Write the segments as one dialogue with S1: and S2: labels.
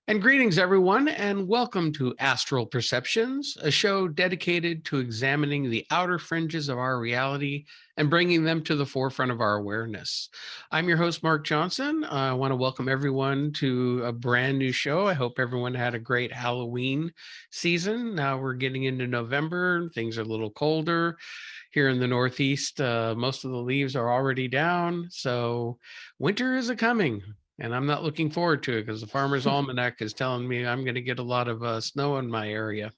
S1: And greetings, everyone, and welcome to Astral Perceptions, a show dedicated to examining the outer fringes of our reality and bringing them to the forefront of our awareness. I'm your host, Mark Johnson. I want to welcome everyone to a brand new show. I hope everyone had a great Halloween season. Now we're getting into November, things are a little colder. Here in the Northeast, most of the leaves are already down, so winter is a coming. And I'm not looking forward to it because the Farmer's Almanac is telling me I'm going to get a lot of snow in my area.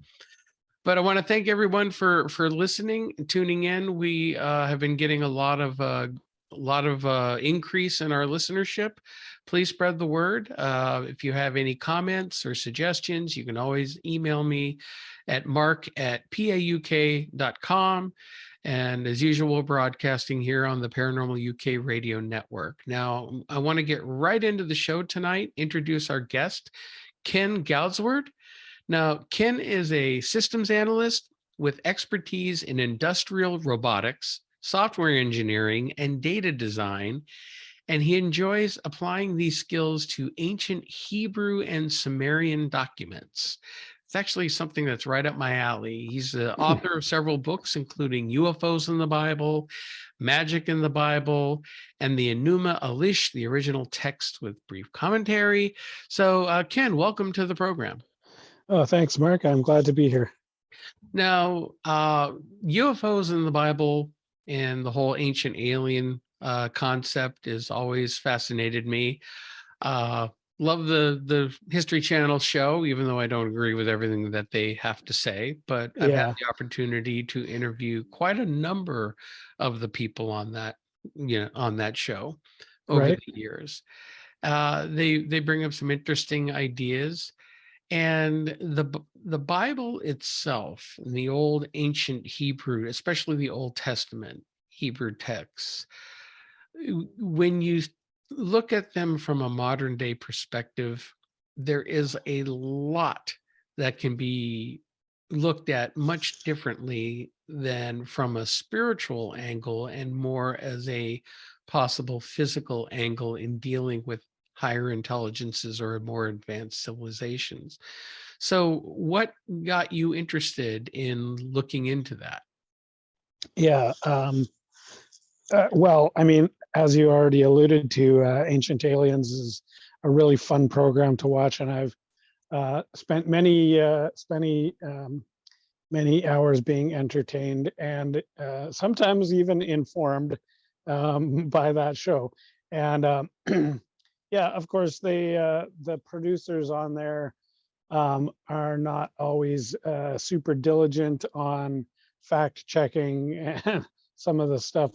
S1: But I want to thank everyone for listening, and tuning in. We have been getting a lot of increase in our listenership. Please spread the word. If you have any comments or suggestions, you can always email me at mark@pauk.com. And as usual, broadcasting here on the Paranormal UK radio network. Now, I want to get right into the show tonight, introduce our guest, Ken Goudsward. Now, Ken is a systems analyst with expertise in industrial robotics, software engineering, and data design, and he enjoys applying these skills to ancient Hebrew and Sumerian documents. It's actually something that's right up my alley. He's the author of several books, including UFOs in the Bible, Magic in the Bible, and the Enuma Elish, the original text with brief commentary. So, Ken, welcome to the program.
S2: Oh, thanks, Mark. I'm glad to be here.
S1: Now, UFOs in the Bible and the whole ancient alien concept has always fascinated me. Love the History Channel show, even though I don't agree with everything that they have to say. But I've had the opportunity to interview quite a number of the people on that show over the years. They bring up some interesting ideas. And the Bible itself, in the old ancient Hebrew, especially the Old Testament Hebrew texts, when you look at them from a modern day perspective, there is a lot that can be looked at much differently than from a spiritual angle and more as a possible physical angle in dealing with higher intelligences or more advanced civilizations. So what got you interested in looking into that?
S2: Yeah. Well, I mean, as you already alluded to, Ancient Aliens is a really fun program to watch, and I've spent many hours being entertained and sometimes even informed by that show. And yeah, of course, the producers on there are not always super diligent on fact checking and some of the stuff.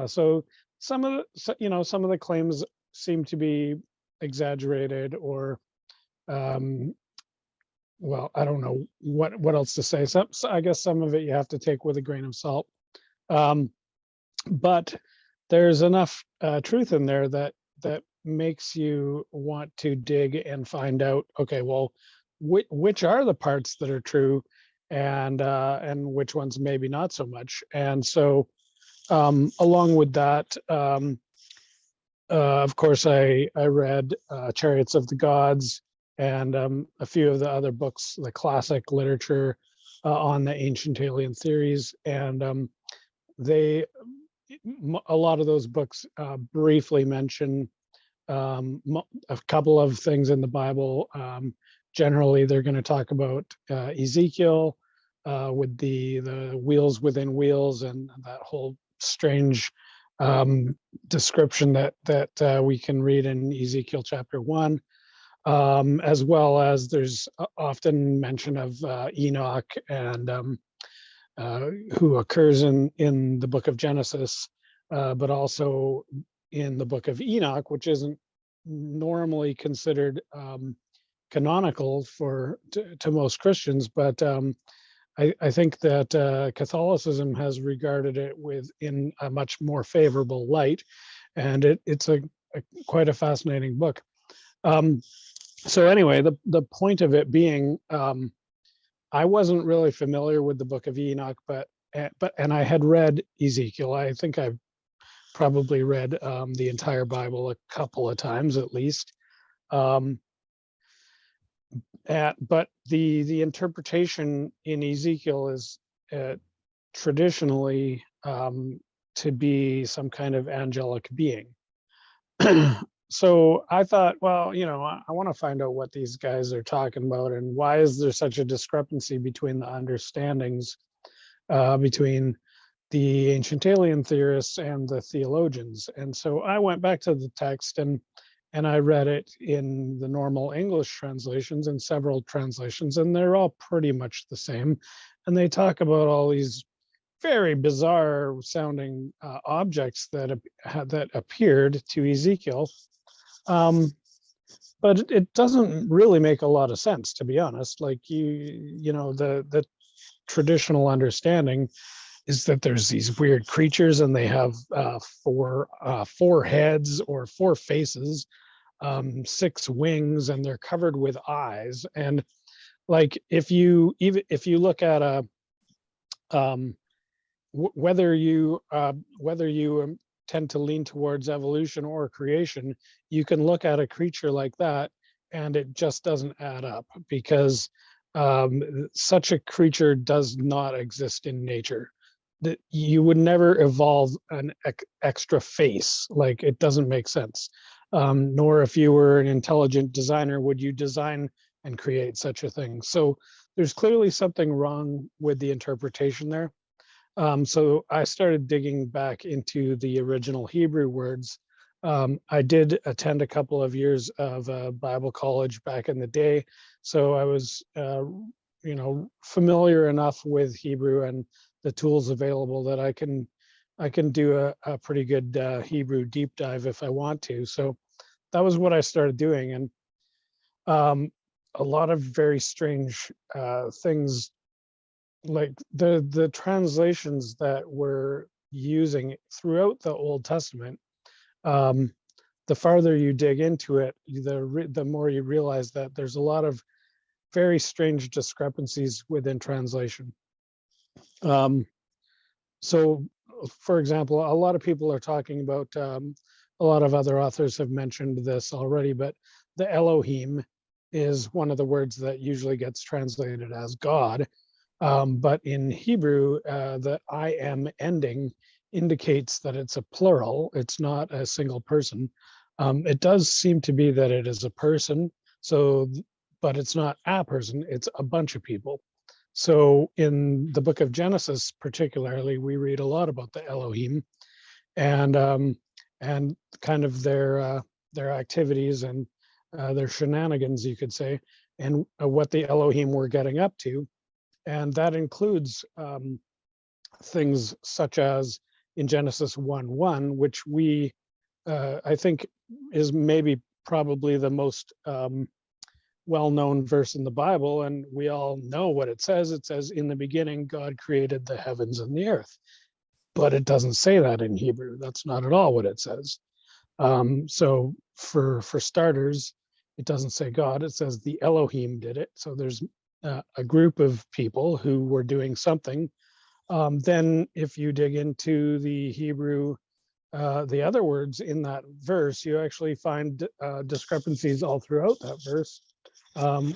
S2: So some of the claims seem to be exaggerated or well, I don't know what else to say. So I guess some of it you have to take with a grain of salt. But there's enough truth in there that makes you want to dig and find out, okay, well, which are the parts that are true and which ones maybe not so much. And so along with that, of course, I read Chariots of the Gods and a few of the other books, the classic literature on the ancient alien theories. And a lot of those books briefly mention a couple of things in the Bible. Generally, they're going to talk about Ezekiel with the wheels within wheels and that whole strange description that we can read in Ezekiel chapter 1, as well as there's often mention of Enoch and who occurs in the book of Genesis, but also in the book of Enoch, which isn't normally considered canonical to most Christians, but I think that Catholicism has regarded it in a much more favorable light, and it's quite a fascinating book. So anyway, the point of it being, I wasn't really familiar with the book of Enoch, but I had read Ezekiel. I think I've probably read the entire Bible a couple of times at least. but the interpretation in Ezekiel is traditionally to be some kind of angelic being. So I thought, well, I want to find out what these guys are talking about and why is there such a discrepancy between the understandings between the ancient alien theorists and the theologians. And so I went back to the text and I read it in the normal English translations and several translations, and they're all pretty much the same. And they talk about all these very bizarre sounding objects that appeared to Ezekiel. But it doesn't really make a lot of sense, to be honest. Like the traditional understanding is that there's these weird creatures and they have four heads or four faces, six wings, and they're covered with eyes. And like if you look at a whether you tend to lean towards evolution or creation, you can look at a creature like that and it just doesn't add up, because such a creature does not exist in nature. That you would never evolve an extra face. Like, it doesn't make sense. Nor if you were an intelligent designer would you design and create such a thing. So there's clearly something wrong with the interpretation there. So I started digging back into the original Hebrew words. I did attend a couple of years of Bible college back in the day, so I was, familiar enough with Hebrew and the tools available that I can do a pretty good Hebrew deep dive if I want to. So that was what I started doing, and a lot of very strange things, like the translations that we're using throughout the Old Testament. The farther you dig into it, the more you realize that there's a lot of very strange discrepancies within translation. So, for example, a lot of people are talking about, a lot of other authors have mentioned this already, but the Elohim is one of the words that usually gets translated as God. But in Hebrew, the I am ending indicates that it's a plural. It's not a single person. It does seem to be that it is a person. So, but it's not a person, it's a bunch of people. So in the book of Genesis, particularly, we read a lot about the Elohim and kind of their activities and their shenanigans, you could say, and what the Elohim were getting up to. And that includes things such as in Genesis 1:1, which I think is maybe probably the most well-known verse in the Bible, and we all know what it says. It says, "In the beginning, God created the heavens and the earth." But it doesn't say that in Hebrew. That's not at all what it says. So for starters, it doesn't say God. It says the Elohim did it. So there's a group of people who were doing something. Then if you dig into the Hebrew, the other words in that verse, you actually find discrepancies all throughout that verse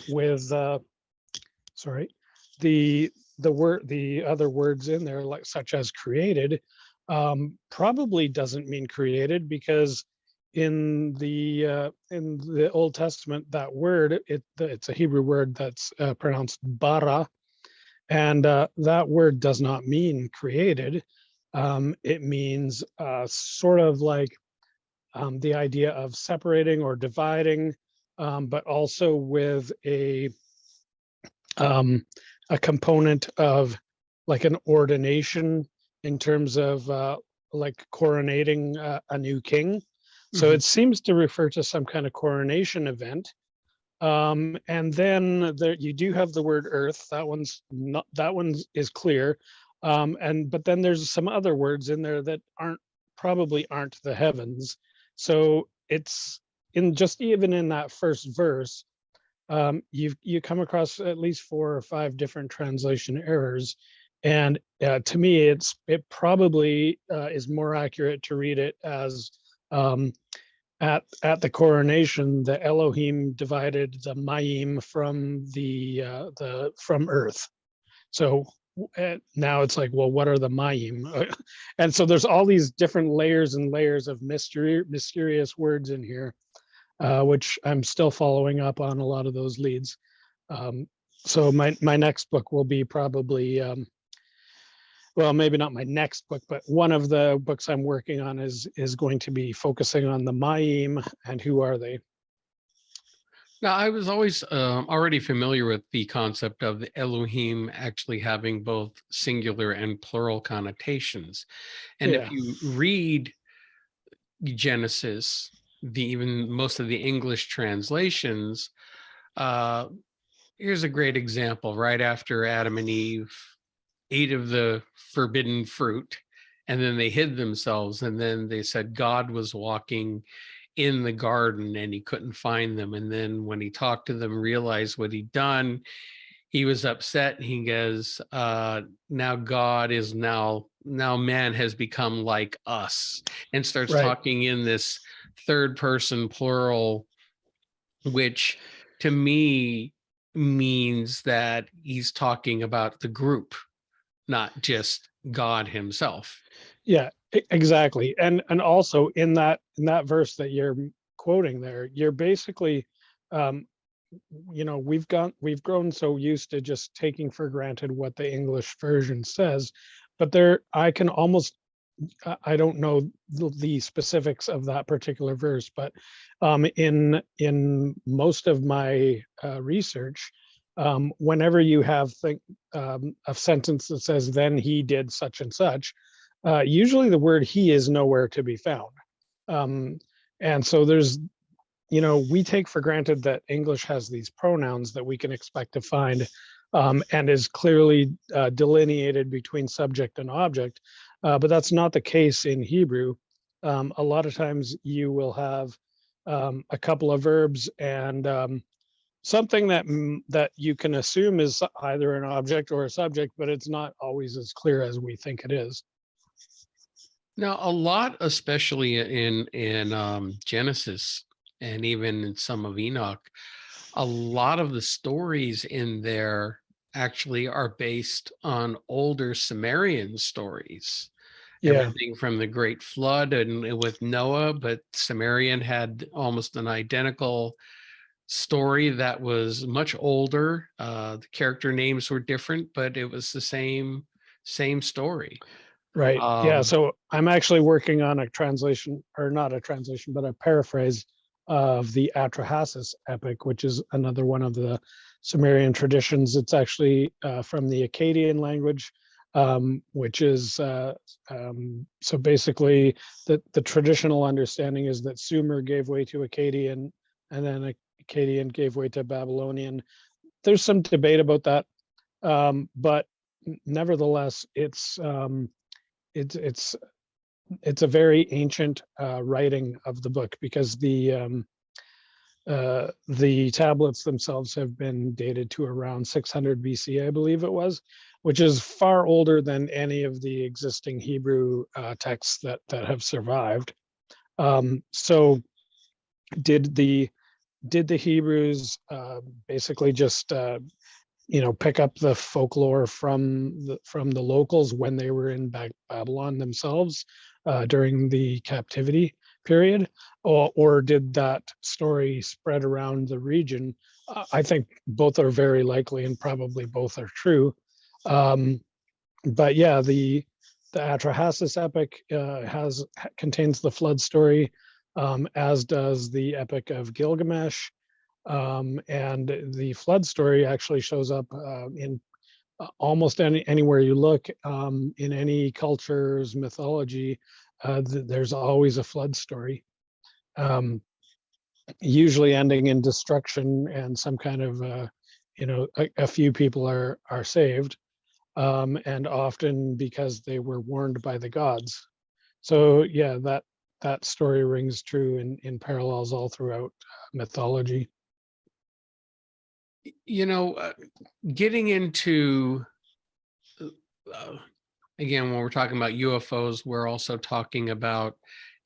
S2: with the other words in there, like such as created, probably doesn't mean created, because in the Old Testament, that word, it's a Hebrew word that's pronounced bara, and that word does not mean created. It means sort of like the idea of separating or dividing, but also with a component of like an ordination in terms of like coronating a new king. So it seems to refer to some kind of coronation event. And then there you do have the word earth. That one is clear. But then there's some other words in there that probably aren't the heavens. So it's even in that first verse, you come across at least 4 or 5 different translation errors. And to me, it probably is more accurate to read it as at the coronation, the Elohim divided the Mayim from the from Earth. So now it's like, well, what are the Mayim? And so there's all these different layers and layers of mysterious words in here, which I'm still following up on a lot of those leads. So my next book will be probably, well, maybe not my next book, but one of the books I'm working on is going to be focusing on the Mayim and who are they.
S1: Now, I was always already familiar with the concept of the Elohim actually having both singular and plural connotations. And if
S2: Yeah,
S1: you read Genesis, even most of the English translations, uh, here's a great example. Right after Adam and Eve ate of the forbidden fruit, and then they hid themselves, and then they said God was walking in the garden and he couldn't find them. And then when he talked to them, realized what he'd done, he was upset. He goes, now God is now man has become like us, and starts
S2: right.
S1: talking in this third person plural, which to me means that he's talking about the group, not just God himself.
S2: Yeah, exactly. And also in that verse that you're quoting there, you're basically, um, we've grown so used to just taking for granted what the English version says, but there I can almost, I don't know the specifics of that particular verse, but in most of my research, whenever you have a sentence that says, then he did such and such, usually the word he is nowhere to be found. Um, and so there's, we take for granted that English has these pronouns that we can expect to find, and is clearly delineated between subject and object. But that's not the case in Hebrew. A lot of times you will have a couple of verbs and something that you can assume is either an object or a subject, but it's not always as clear as we think it is.
S1: Now, a lot, especially in Genesis and even in some of Enoch, a lot of the stories in there actually are based on older Sumerian stories.
S2: Yeah,
S1: Everything from the Great Flood and with Noah, but Sumerian had almost an identical story that was much older. The character names were different, but it was the same story.
S2: right. Yeah.
S1: Um,
S2: So I'm actually working on a translation, or not a translation, but a paraphrase of the Atrahasis epic, which is another one of the Sumerian traditions. It's actually from the Akkadian language, which is so basically the traditional understanding is that Sumer gave way to Akkadian, and then Akkadian gave way to Babylonian. There's some debate about that, but nevertheless, it's it's a very ancient writing of the book, because the tablets themselves have been dated to around 600 BC, I believe it was, which is far older than any of the existing Hebrew texts that have survived. So did the Hebrews basically just pick up the folklore from the locals when they were in Babylon themselves during the captivity period, or did that story spread around the region? I think both are very likely, and probably both are true. Um, but yeah, the Atrahasis epic contains the flood story, as does the Epic of Gilgamesh. And the flood story actually shows up in almost anywhere you look, in any culture's mythology. There's always a flood story, um, usually ending in destruction and some kind of, a few people are saved, and often because they were warned by the gods. So yeah, that story rings true in parallels all throughout mythology.
S1: you know, uh, Getting into uh, again, when we're talking about UFOs, we're also talking about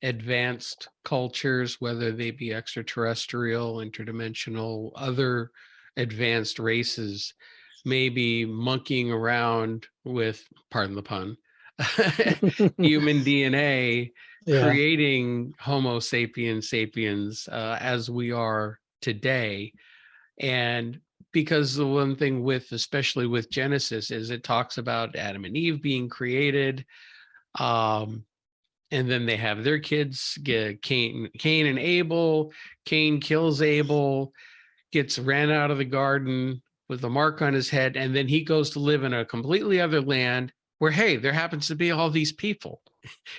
S1: advanced cultures, whether they be extraterrestrial, interdimensional, other advanced races, may be monkeying around with, pardon the pun, human DNA,
S2: Yeah,
S1: creating Homo sapiens sapiens as we are today. And because the one thing with, especially with Genesis, is it talks about Adam and Eve being created. Um, and then they have their kids get Cain and Abel. Cain kills Abel, gets ran out of the garden with a mark on his head, and then he goes to live in a completely other land where, hey, there happens to be all these people.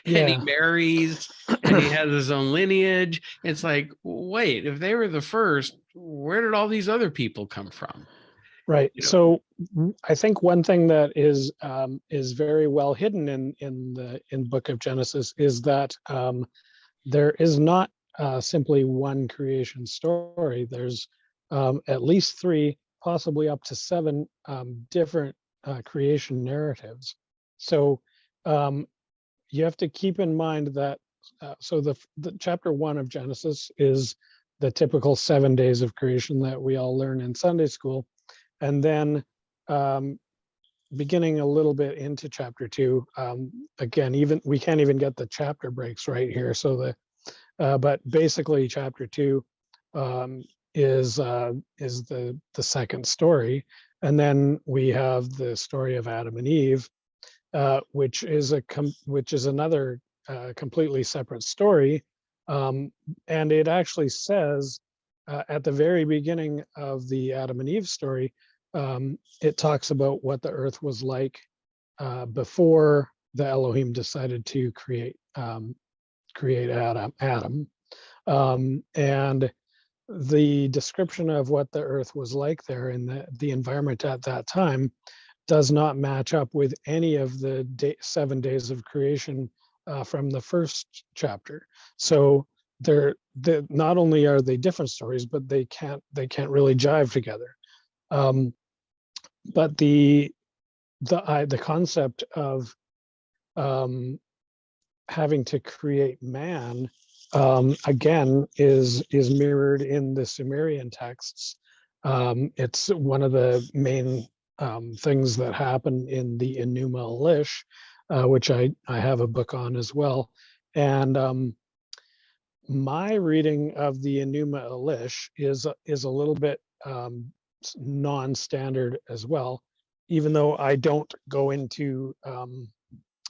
S1: And he
S2: yeah.
S1: marries and he has his own lineage. It's like, wait, if they were the first, where did all these other people come from?
S2: Right.
S1: You know,
S2: So I think one thing that is very well hidden in Book of Genesis is that there is not simply one creation story. There's at least three, possibly up to seven different creation narratives. So um, you have to keep in mind that so the chapter 1 of Genesis is the typical 7 days of creation that we all learn in Sunday school. And then um, beginning a little bit into chapter 2, again, even we can't even get the chapter breaks right here. So but basically chapter 2 is the second story, and then we have the story of Adam and Eve, which is another completely separate story, and it actually says at the very beginning of the Adam and Eve story, it talks about what the earth was like before the Elohim decided to create Adam. And the description of what the earth was like there in the environment at that time does not match up with any of the 7 days of creation from the first chapter. So not only are they different stories, but they can't really jive together. But the concept of having to create man again is mirrored in the Sumerian texts. It's one of the main things that happen in the Enuma Elish, which I have a book on as well. And my reading of the Enuma Elish is a little bit non-standard as well, even though I don't go into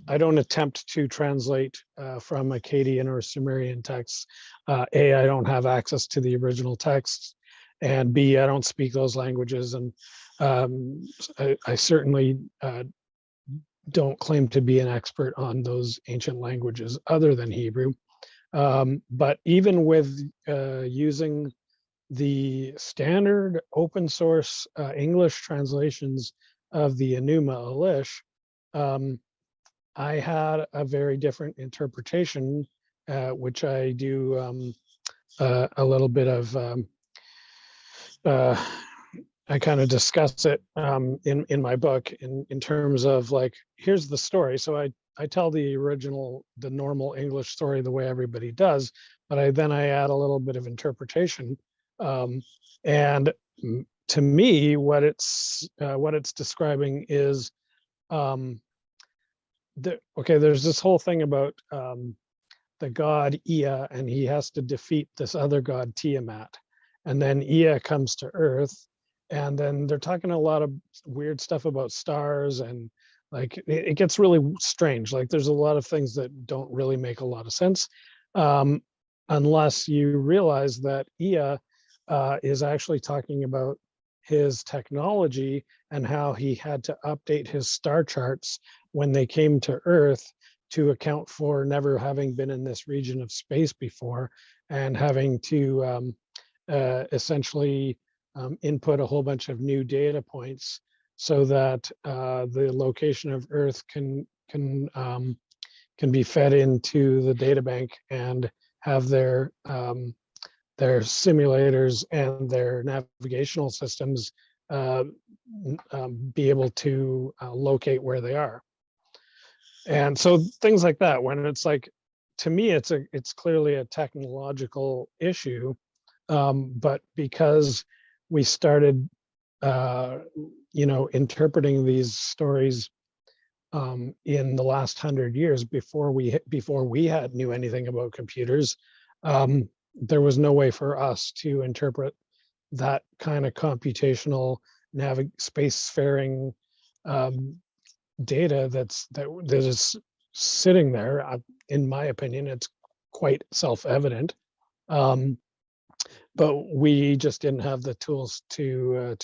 S2: I don't attempt to translate from Akkadian or Sumerian texts. A, I don't have access to the original texts, and B, I don't speak those languages, and I certainly don't claim to be an expert on those ancient languages other than Hebrew. But even with using the standard open source English translations of the Enuma Elish, I had a very different interpretation, which I do a little bit of. I kind of discuss it in my book in terms of like, here's the story. So I tell the normal English story the way everybody does, but I add a little bit of interpretation. And to me, what it's describing is there's this whole thing about the god Ea, and he has to defeat this other god Tiamat, and then Ea comes to Earth, and then they're talking a lot of weird stuff about stars, and like it gets really strange. Like there's a lot of things that don't really make a lot of sense unless you realize that Ea is actually talking about his technology and how he had to update his star charts when they came to Earth to account for never having been in this region of space before, and having to essentially input a whole bunch of new data points so that the location of Earth can be fed into the data bank and have their simulators and their navigational systems be able to locate where they are. And so things like that, when it's like to me, it's clearly a technological issue, but because we started, interpreting these stories in the last 100 years before we had knew anything about computers, there was no way for us to interpret that kind of computational spacefaring data that is sitting there. In my opinion, it's quite self-evident, but we just didn't have the tools to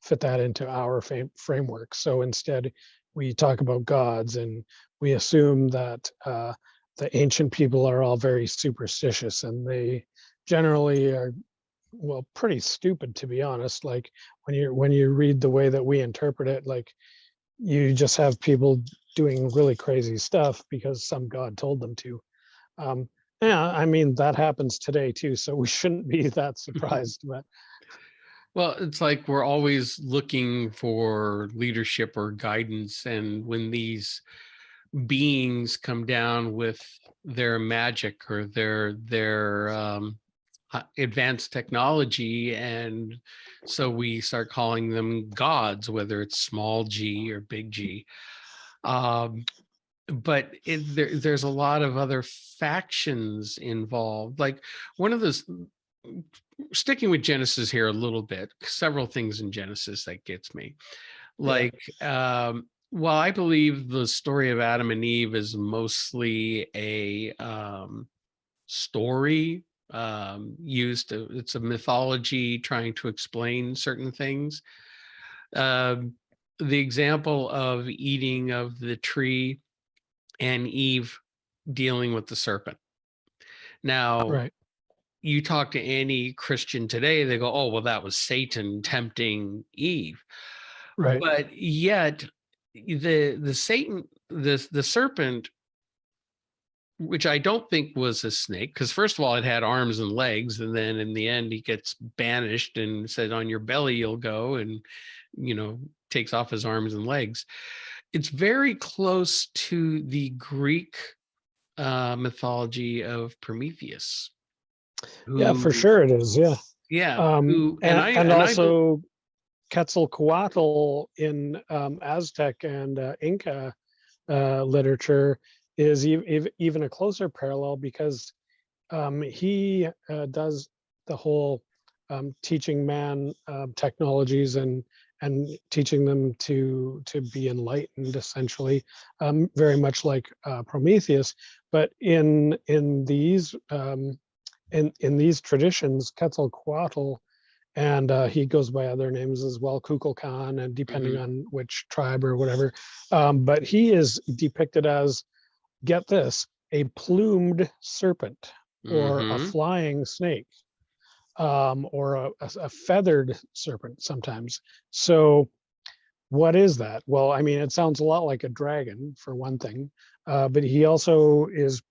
S2: fit that into our framework. So instead, we talk about gods, and we assume that the ancient people are all very superstitious, and they generally are, well, pretty stupid, to be honest. Like when you read the way that we interpret it, like you just have people doing really crazy stuff because some god told them to. Yeah, I mean, that happens today too, so we shouldn't be that surprised. But
S1: Well, it's like we're always looking for leadership or guidance, and when these beings come down with their magic or their advanced technology, and so we start calling them gods, whether it's small g or big G. But there's a lot of other factions involved. Like one of those, sticking with Genesis here a little bit, several things in Genesis that gets me.
S2: yeah,
S1: Like, well, I believe the story of Adam and Eve is mostly a story it's a mythology trying to explain certain things. Um, the example of eating of the tree and Eve dealing with the serpent. Now,
S2: right,
S1: you talk to any Christian today, they go, "Oh, well, that was Satan tempting Eve."
S2: right,
S1: But yet, the serpent, which I don't think was a snake, because first of all, it had arms and legs, and then in the end, he gets banished and said, "On your belly you'll go," and takes off his arms and legs. It's very close to the Greek mythology of Prometheus,
S2: yeah, for
S1: who,
S2: sure it is. Yeah,
S1: yeah, who,
S2: and also Quetzalcoatl in Aztec and Inca literature is even a closer parallel, because he does the whole teaching man technologies and teaching them to be enlightened, essentially, very much like Prometheus. But in these traditions, Quetzalcoatl, and he goes by other names as well, Kukulkan, and depending
S1: Mhm,
S2: on which tribe or whatever. But he is depicted as, get this, a plumed serpent or a
S1: mhm.
S2: flying snake, or a feathered serpent sometimes. So what is that? Well, I mean, it sounds a lot like a dragon for one thing, but he also is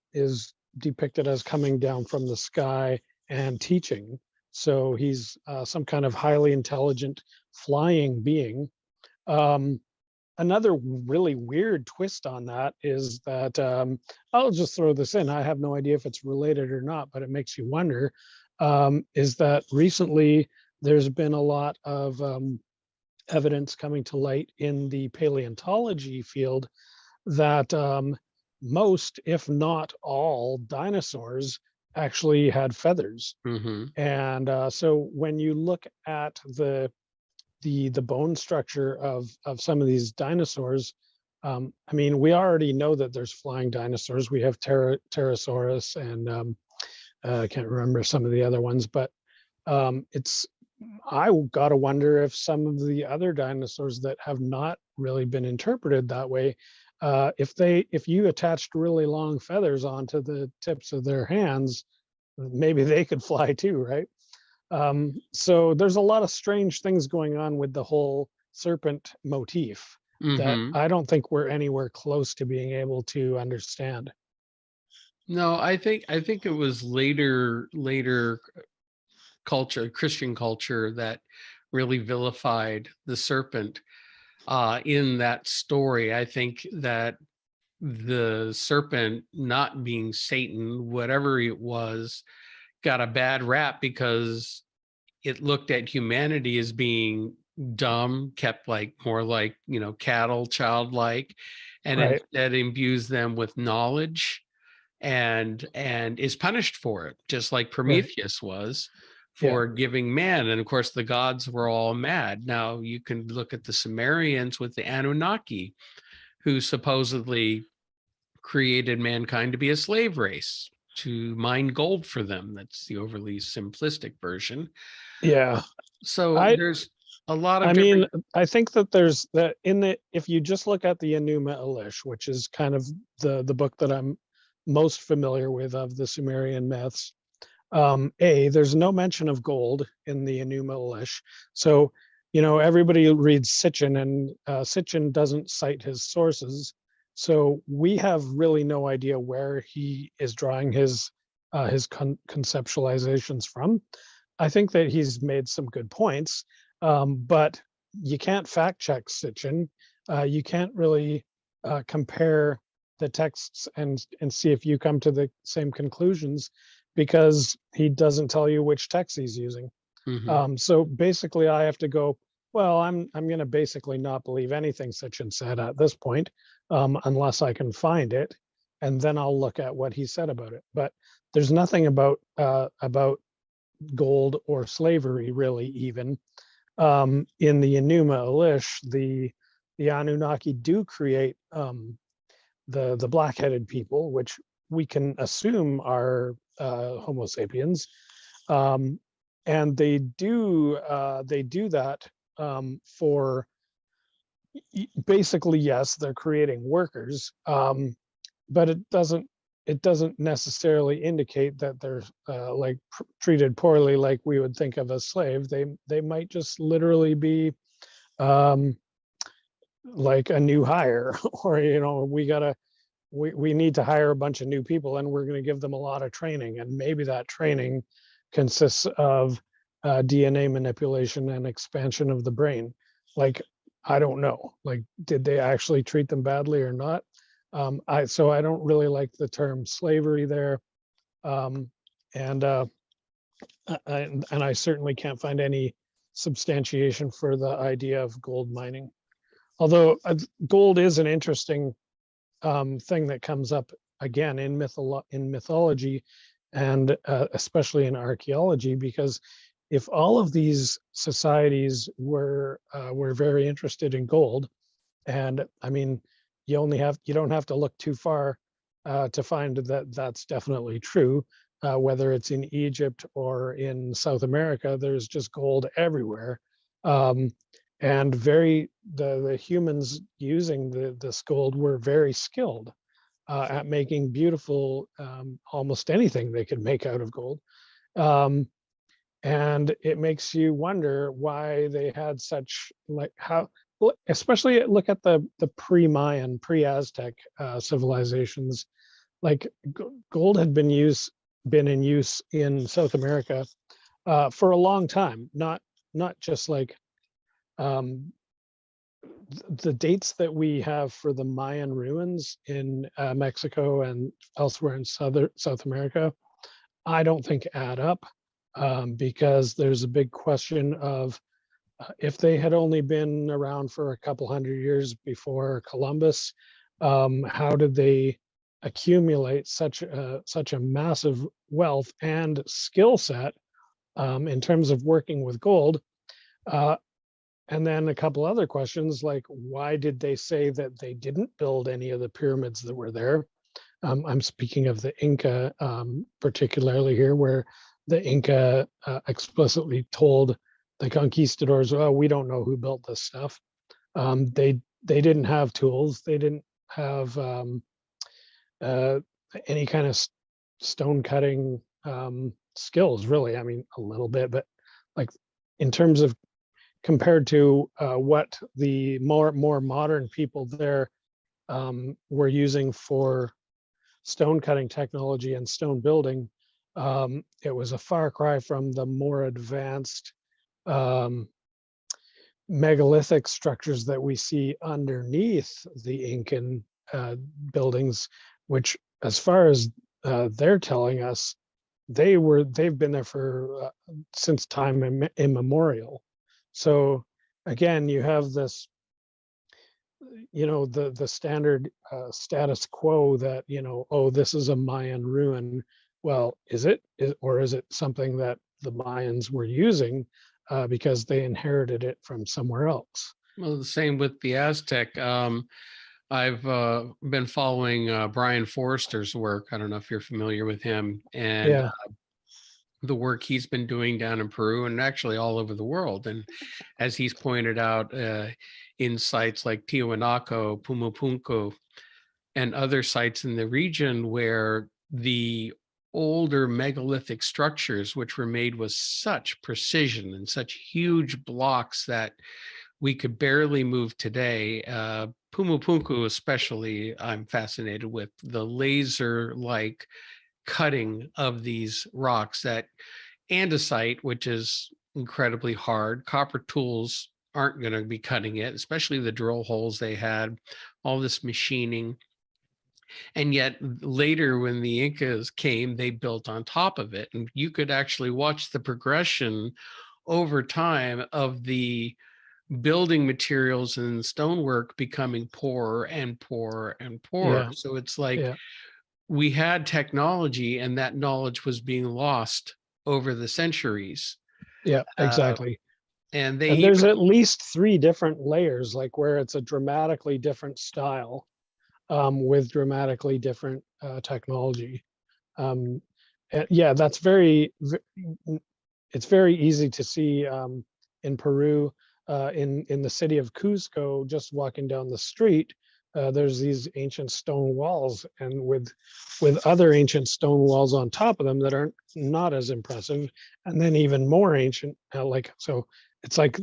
S2: depicted as coming down from the sky and teaching. So he's some kind of highly intelligent flying being. Um, Another really weird twist on that is that, I'll just throw this in. I have no idea if it's related or not, but it makes you wonder. Is that recently there's been a lot of evidence coming to light in the paleontology field that most, if not all, dinosaurs actually had feathers.
S1: Mhm.
S2: And so when you look at the bone structure of some of these dinosaurs, I mean, we already know that there's flying dinosaurs. We have Pterosaurus, and I can't remember some of the other ones, but it's I gotta wonder if some of the other dinosaurs that have not really been interpreted that way, if you attached really long feathers onto the tips of their hands, maybe they could fly too, right? So there's a lot of strange things going on with the whole serpent motif that
S1: Mhm.
S2: I don't think we're anywhere close to being able to understand.
S1: No, I think it was later culture, Christian culture, that really vilified the serpent in that story. I think that the serpent not being Satan, whatever it was, got a bad rap because it looked at humanity as being dumb, kept like more like, cattle, childlike, and
S2: Right.
S1: instead imbues them with knowledge and is punished for it, just like
S2: Right.
S1: Prometheus was
S2: Yeah.
S1: for giving man. And of course, the gods were all mad. Now you can look at the Sumerians with the Anunnaki, who supposedly created mankind to be a slave race to mine gold for them. That's the overly simplistic version.
S2: Yeah.
S1: So
S2: I
S1: there's a lot of
S2: I
S1: different.
S2: mean, I think that there's that in the if you just look at the Enuma Elish, which is kind of the book that I'm most familiar with of the Sumerian myths. There's no mention of gold in the Enuma Elish. So, everybody reads Sitchin, and Sitchin doesn't cite his sources. So we have really no idea where he is drawing his conceptualizations from. I think that he's made some good points, but you can't fact check Sitchin. You can't really compare the texts and see if you come to the same conclusions, because he doesn't tell you which text he's using.
S1: Mhm.
S2: So basically, I have to go, well, I'm going to basically not believe anything Sitchin said at this point, unless I can find it, and then I'll look at what he said about it. But there's nothing about gold or slavery really, even in the Enuma Elish. The Anunnaki do create the black-headed people, which we can assume are Homo sapiens, um, and they do that for basically, yes, they're creating workers, but it doesn't necessarily indicate that they're like treated poorly like we would think of as slave. They might just literally be um, like a new hire, or we need to hire a bunch of new people, and we're going to give them a lot of training, and maybe that training consists of DNA manipulation and expansion of the brain. Like, I don't know, like, did they actually treat them badly or not? I don't really like the term slavery there, um, and I certainly can't find any substantiation for the idea of gold mining. Although gold is an interesting thing that comes up again in mythology, and especially in archaeology, because if all of these societies were very interested in gold, and I mean, you don't have to look too far to find that that's definitely true. Whether it's in Egypt or in South America, there's just gold everywhere. Um, and the humans using this gold were very skilled at making beautiful, almost anything they could make out of gold. Um, and it makes you wonder why they had such, like, how, especially look at the pre-Mayan, pre-Aztec civilizations. Like, gold had been in use in South America for a long time, not just like um, the dates that we have for the Mayan ruins in Mexico and elsewhere in South America, I don't think add up, because there's a big question of if they had only been around for a couple hundred years before Columbus, how did they accumulate such a massive wealth and skill set in terms of working with gold? Uh, and then a couple other questions, like, why did they say that they didn't build any of the pyramids that were there? I'm speaking of the Inca, particularly here, where the Inca explicitly told the conquistadors, "Oh, we don't know who built this stuff." They didn't have tools. They didn't have uh, any kind of stone cutting skills, really. I mean, a little bit, but like, in terms of compared to what the more modern people there were using for stone cutting technology and stone building, it was a far cry from the more advanced um, megalithic structures that we see underneath the Incan buildings, which, as far as they're telling us, they've been there for since time immemorial. So again, you have this, the standard status quo that, oh, this is a Mayan ruin. Well, or is it something that the Mayans were using because they inherited it from somewhere else?
S1: Well, the same with the Aztec. I've been following Brian Forrester's work. I don't know if you're familiar with him, and
S2: Yeah,
S1: the work he's been doing down in Peru and actually all over the world. And as he's pointed out, in sites like Tiwanaku, Pumapunku, and other sites in the region where the older megalithic structures, which were made with such precision and such huge blocks that we could barely move today. Pumapunku, especially, I'm fascinated with the laser like cutting of these rocks. That andesite, which is incredibly hard, copper tools aren't going to be cutting it, especially the drill holes they had, all this machining. And yet later, when the Incas came, they built on top of it. And you could actually watch the progression over time of the building materials and stonework becoming poorer and poorer and poorer.
S2: yeah,
S1: So it's like
S2: yeah,
S1: we had technology and that knowledge was being lost over the centuries.
S2: yeah,
S1: Uh,
S2: exactly.
S1: and they
S2: And there's
S1: even,
S2: at least three different layers, like where it's a dramatically different style with dramatically different technology. Um, and yeah, it's very easy to see in Peru, in the city of Cusco, just walking down the street. There's these ancient stone walls, and with other ancient stone walls on top of them that aren't not as impressive, and then even more ancient. So it's like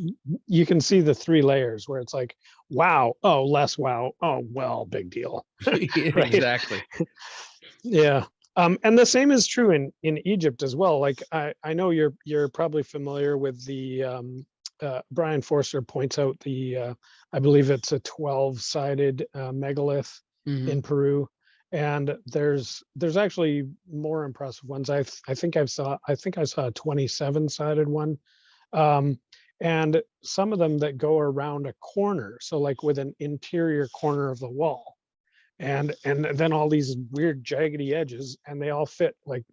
S2: you can see the three layers where it's like, wow, oh, less wow, oh, well, big deal, right?
S1: exactly.
S2: Yeah. And the same is true in Egypt as well. Like I know you're probably familiar with the Brian Forster points out I believe it's a 12-sided megalith
S1: Mhm.
S2: in Peru, and there's actually more impressive ones. I think I saw a 27-sided one, um, and some of them that go around a corner, so like with an interior corner of the wall, and then all these weird jaggedy edges, and they all fit like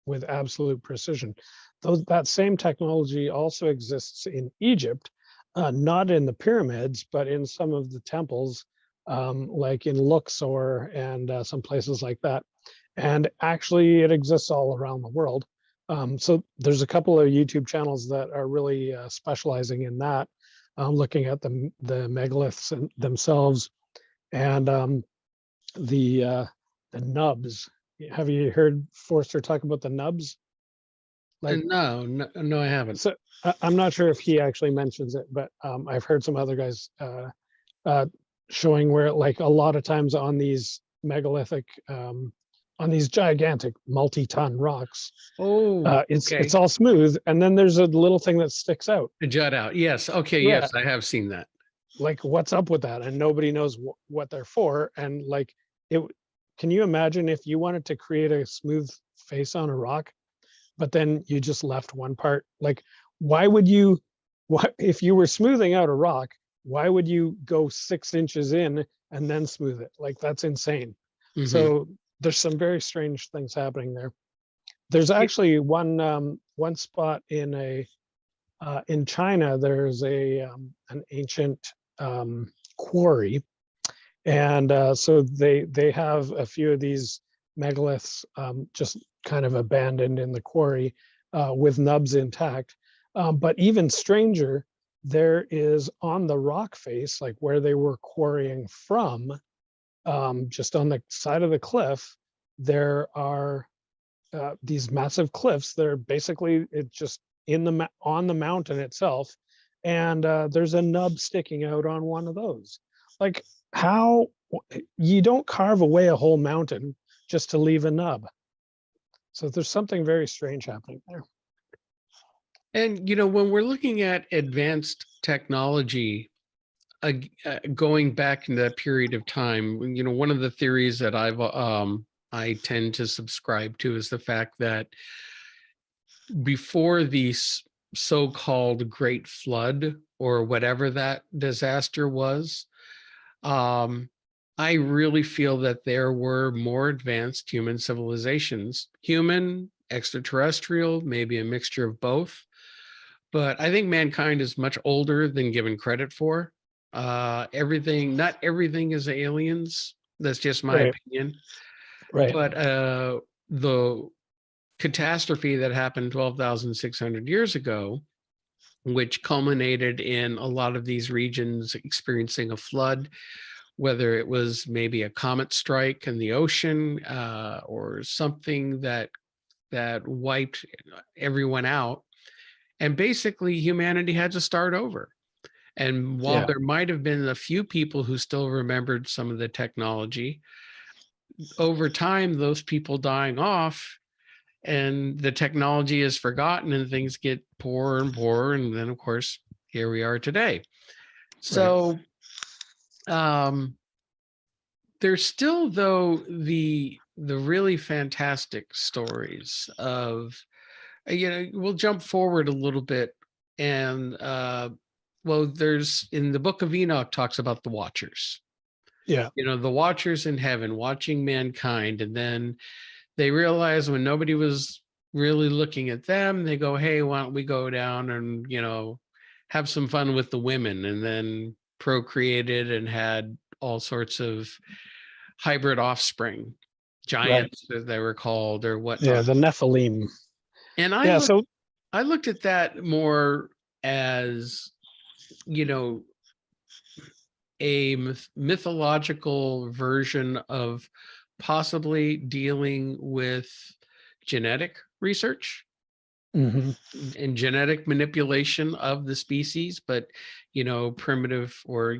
S2: with absolute precision. That same technology also exists in Egypt, not in the pyramids, but in some of the temples, like in Luxor and some places like that. And actually, it exists all around the world. So there's a couple of YouTube channels that are really specializing in that, looking at the megaliths themselves, and the nubs. Have you heard Forster talk about the nubs? Like,
S1: No, no, no, I haven't.
S2: so I'm not sure if he actually mentions it, but I've heard some other guys uh, showing where, like, a lot of times on these megalithic, on these gigantic multi-ton rocks,
S1: Oh,
S2: it's
S1: okay.
S2: all smooth, and then there's a little thing that sticks out.
S1: A jut out. Yes. Okay.
S2: Yeah,
S1: Yes, I have seen that.
S2: like, what's up with that? And nobody knows what they're for. And like, it. Can you imagine if you wanted to create a smooth face on a rock, but then you just left one part? Like, why would you? What if you were smoothing out a rock? Why would you go 6 inches in and then smooth it? Like, that's insane.
S1: Hmm.
S2: So there's some very strange things happening there. There's actually one spot in China. There's an ancient quarry, and so they have a few of these megaliths just kind of abandoned in the quarry with nubs intact. But even stranger, there is on the rock face, like where they were quarrying from, just on the side of the cliff, there are these massive cliffs that are basically it just on the mountain itself, and there's a nub sticking out on one of those. Like, how you don't carve away a whole mountain just to leave a nub. So there's something very strange happening there.
S1: And when we're looking at advanced technology, going back in that period of time, one of the theories that I tend to subscribe to is the fact that before the so-called Great Flood or whatever that disaster was, um, I really feel that there were more advanced human civilizations, human, extraterrestrial, maybe a mixture of both. But I think mankind is much older than given credit for. Not everything is aliens. That's just my
S2: Right.
S1: opinion.
S2: Right.
S1: But the catastrophe that happened 12,600 years ago, which culminated in a lot of these regions experiencing a flood, whether it was maybe a comet strike in the ocean, or something that wiped everyone out. And basically, humanity had to start over. And while
S2: Yeah.
S1: there might have been a few people who still remembered some of the technology, over time, those people dying off and the technology is forgotten and things get poorer and poorer. And then, of course, here we are today.
S2: Right.
S1: So there's still, though, the really fantastic stories of, we'll jump forward a little bit. And well, there's, in the book of Enoch, talks about the watchers,
S2: Yeah.
S1: the watchers in heaven watching mankind. And then they realize when nobody was really looking at them, they go, hey, why don't we go down and, have some fun with the women, and then procreated and had all sorts of hybrid offspring,
S2: Right.
S1: giants as they were called, or
S2: Yeah.
S1: whatnot.
S2: The Nephilim.
S1: And
S2: Yeah. So
S1: I looked at that more as, you know, a mythological version of possibly dealing with genetic research
S2: mhm.
S1: and genetic manipulation of the species. But primitive, or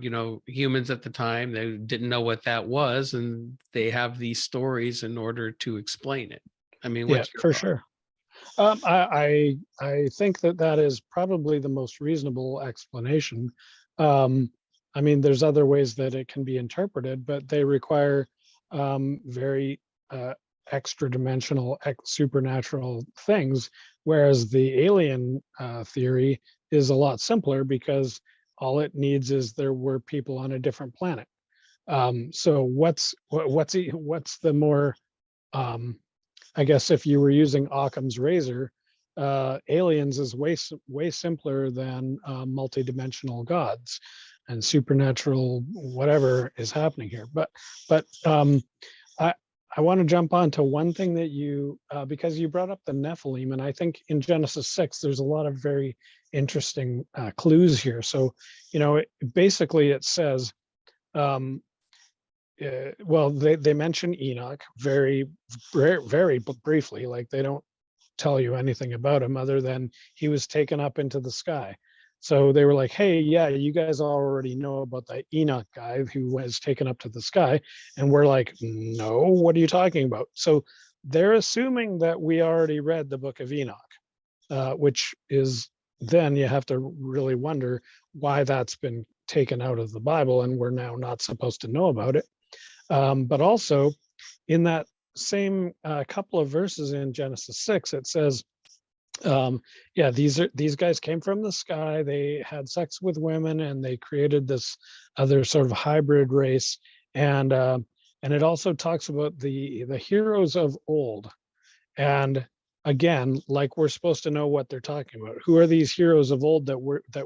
S1: humans at the time, they didn't know what that was, and they have these stories in order to explain it. I mean,
S2: Yeah,
S1: what's your
S2: for
S1: thought?
S2: sure. I think that that is probably the most reasonable explanation. Um, I mean, there's other ways that it can be interpreted, but they require very extra dimensional, supernatural things, whereas the alien theory is a lot simpler because all it needs is there were people on a different planet. So what's the more I guess if you were using Occam's razor, aliens is way simpler than multidimensional gods and supernatural whatever is happening here. But I I want to jump on to one thing that you because you brought up the Nephilim, and I think in Genesis 6 there's a lot of very interesting clues here. So basically it says. Um, well, they mention Enoch very briefly, like they don't tell you anything about him other than he was taken up into the sky. So they were like, hey, yeah, you guys already know about the Enoch guy who was taken up to the sky. And we're like, no, what are you talking about? So they're assuming that we already read the book of Enoch, which is then you have to really wonder why that's been taken out of the Bible and we're now not supposed to know about it. But also in that same couple of verses in Genesis 6, it says, yeah, these guys came from the sky. They had sex with women and they created this other sort of hybrid race. And it also talks about the heroes of old. And again, like we're supposed to know what they're talking about. Who are these heroes of old that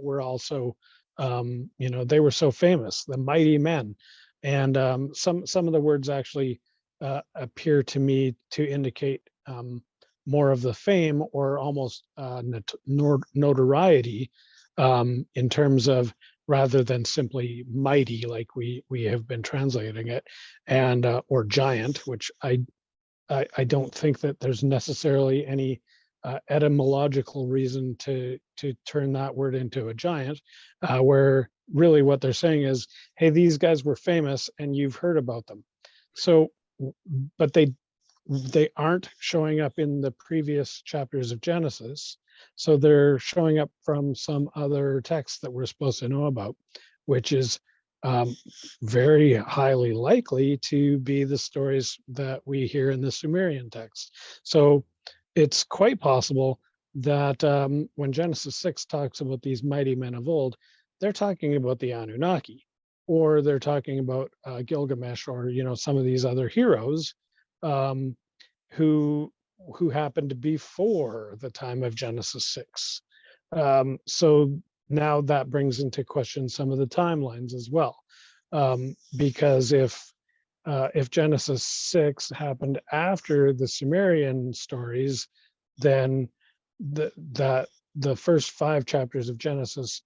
S2: were also, they were so famous, the mighty men. And some of the words actually appear to me to indicate more of the fame or almost notoriety in terms of rather than simply mighty like we have been translating it, and or giant, which I don't think that there's necessarily any etymological reason to turn that word into a giant, where really what they're saying is, hey, these guys were famous and you've heard about them. So, but they aren't showing up in the previous chapters of Genesis. So they're showing up from some other text that we're supposed to know about. which is very highly likely to be the stories that we hear in the Sumerian text. So it's quite possible that when Genesis 6 talks about these mighty men of old, they're talking about the Anunnaki, or they're talking about Gilgamesh, or some of these other heroes um, who happened before the time of Genesis 6. So now that brings into question some of the timelines as well, because if Genesis 6 happened after the Sumerian stories, then the first 5 chapters of Genesis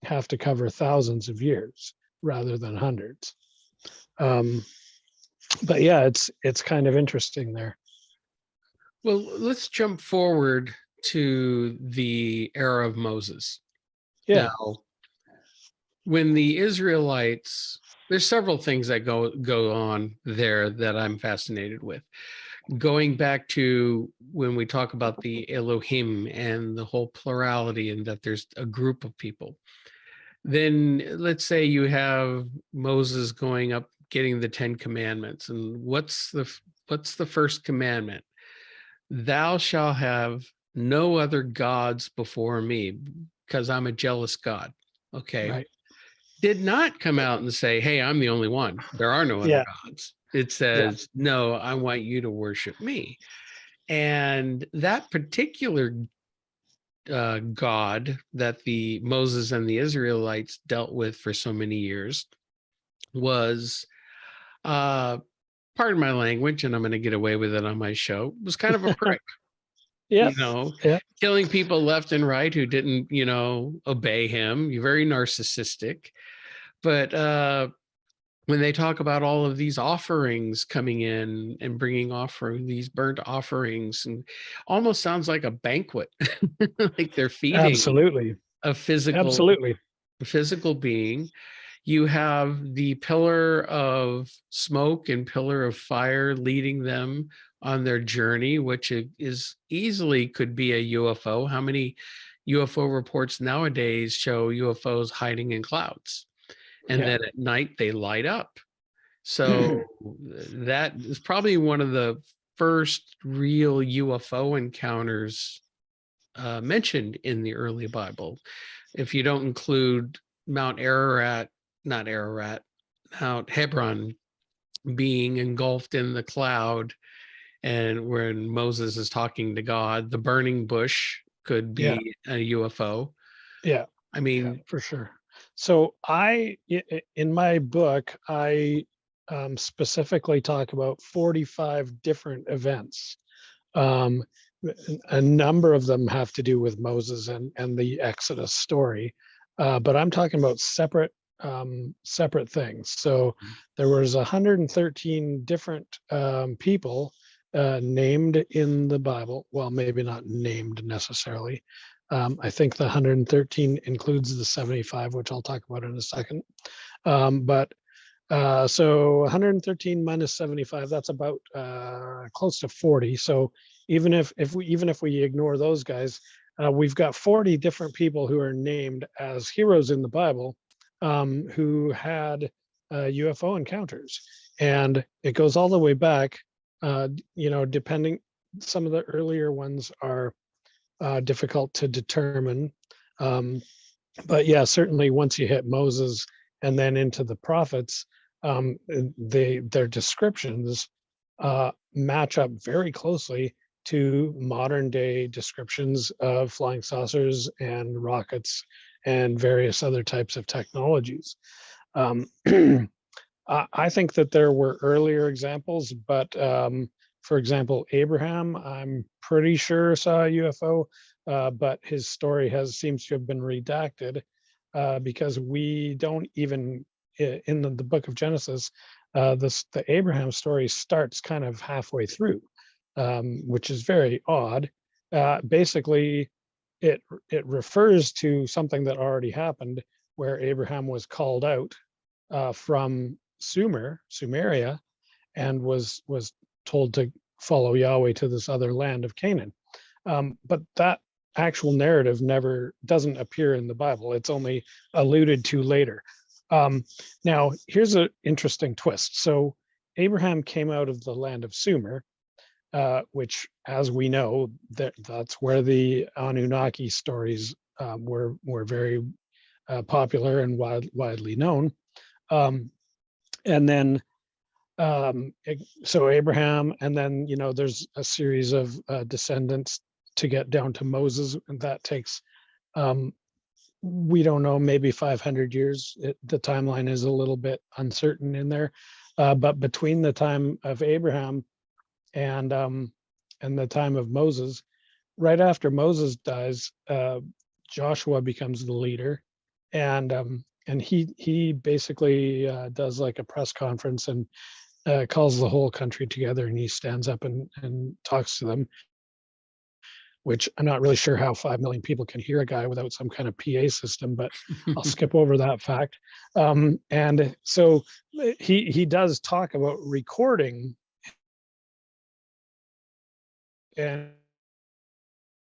S2: have to cover thousands of years rather than hundreds. But yeah, it's kind of interesting there.
S1: Well, let's jump forward to the era of Moses.
S2: Yeah.
S1: Now, when the Israelites, there's several things that go on there that I'm fascinated with. Going back to when we talk about the Elohim and the whole plurality, and that there's a group of people. Then let's say you have Moses going up getting the 10 commandments, and what's the first commandment? Thou shalt have no other gods before me, because I'm a jealous God. Okay.
S2: Right.
S1: Did not come out and say, hey, I'm the only one. There are no other
S2: Yeah.
S1: gods. It says, no, I want you to worship me. And that particular God that the Moses and the Israelites dealt with for so many years was, pardon my language, and I'm going to get away with it on my show, was kind of a prick.
S2: Yeah.
S1: Killing people left and right who didn't, obey him. You're very narcissistic. But when they talk about all of these offerings coming in and bringing these burnt offerings, and almost sounds like a banquet, like they're feeding
S2: Absolutely.
S1: a
S2: Absolutely.
S1: physical being. You have the pillar of smoke and pillar of fire leading them on their journey, which is easily could be a UFO. How many UFO reports nowadays show UFOs hiding in clouds? And then at night they light up. So that is probably one of the first real UFO encounters mentioned in the early Bible. If you don't include Mount Hebron being engulfed in the cloud, and when Moses is talking to God, the burning bush could be a UFO.
S2: Yeah.
S1: I mean,
S2: for sure. So in my book, I specifically talk about 45 different events. A number of them have to do with Moses and the Exodus story, but I'm talking about separate things. So there was 113 different people named in the Bible. Well, maybe not named necessarily. I think the 113 includes the 75, which I'll talk about in a second. But so 113 minus 75, that's about close to 40. So even if we ignore those guys, we've got 40 different people who are named as heroes in the Bible, who had UFO encounters, and it goes all the way back. Depending, some of the earlier ones are difficult to determine, but yeah, certainly once you hit Moses and then into the prophets, their descriptions match up very closely to modern day descriptions of flying saucers and rockets and various other types of technologies. I think that there were earlier examples, but for example, Abraham, I'm pretty sure saw a UFO, but his story seems to have been redacted because we don't even, in the book of Genesis, the Abraham story starts kind of halfway through, which is very odd. Basically, it refers to something that already happened, where Abraham was called out from Sumeria, and was told to follow Yahweh to this other land of Canaan. But that actual narrative never doesn't appear in the Bible. It's only alluded to later. Now, here's an interesting twist. So Abraham came out of the land of Sumer, which, as we know, that's where the Anunnaki stories were very popular and widely known. And then, so Abraham, and then there's a series of descendants to get down to Moses, and that takes we don't know, maybe 500 years. The timeline is a little bit uncertain in there, but between the time of Abraham and the time of Moses, right after Moses dies, Joshua becomes the leader, and he basically does like a press conference and calls the whole country together, and he stands up and talks to them, which I'm not really sure how 5 million people can hear a guy without some kind of PA system, but I'll skip over that fact. And so he does talk about recording, and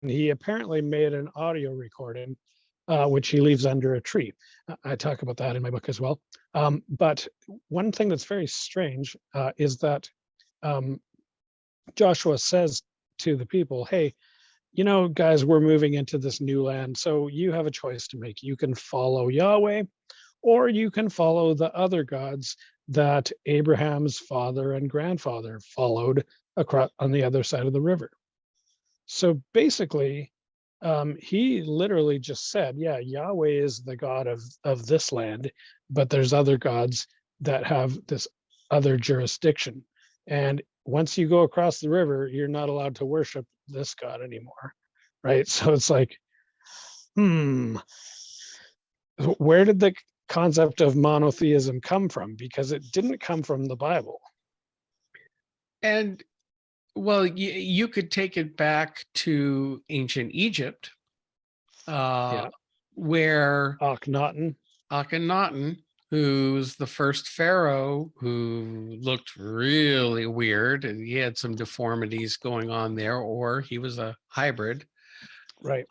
S2: he apparently made an audio recording, which he leaves under a tree. I talk about that in my book as well. But one thing that's very strange is that Joshua says to the people, hey, guys, we're moving into this new land, so you have a choice to make. You can follow Yahweh, or you can follow the other gods that Abraham's father and grandfather followed across on the other side of the river. So basically, he literally just said, yeah, Yahweh is the God of this land, but there's other gods that have this other jurisdiction. And once you go across the river, you're not allowed to worship this God anymore. Right. So it's like, where did the concept of monotheism come from? Because it didn't come from the Bible.
S1: And well, you could take it back to ancient Egypt, where Akhenaten, who's the first pharaoh, who looked really weird, and he had some deformities going on there, or he was a hybrid.
S2: Right.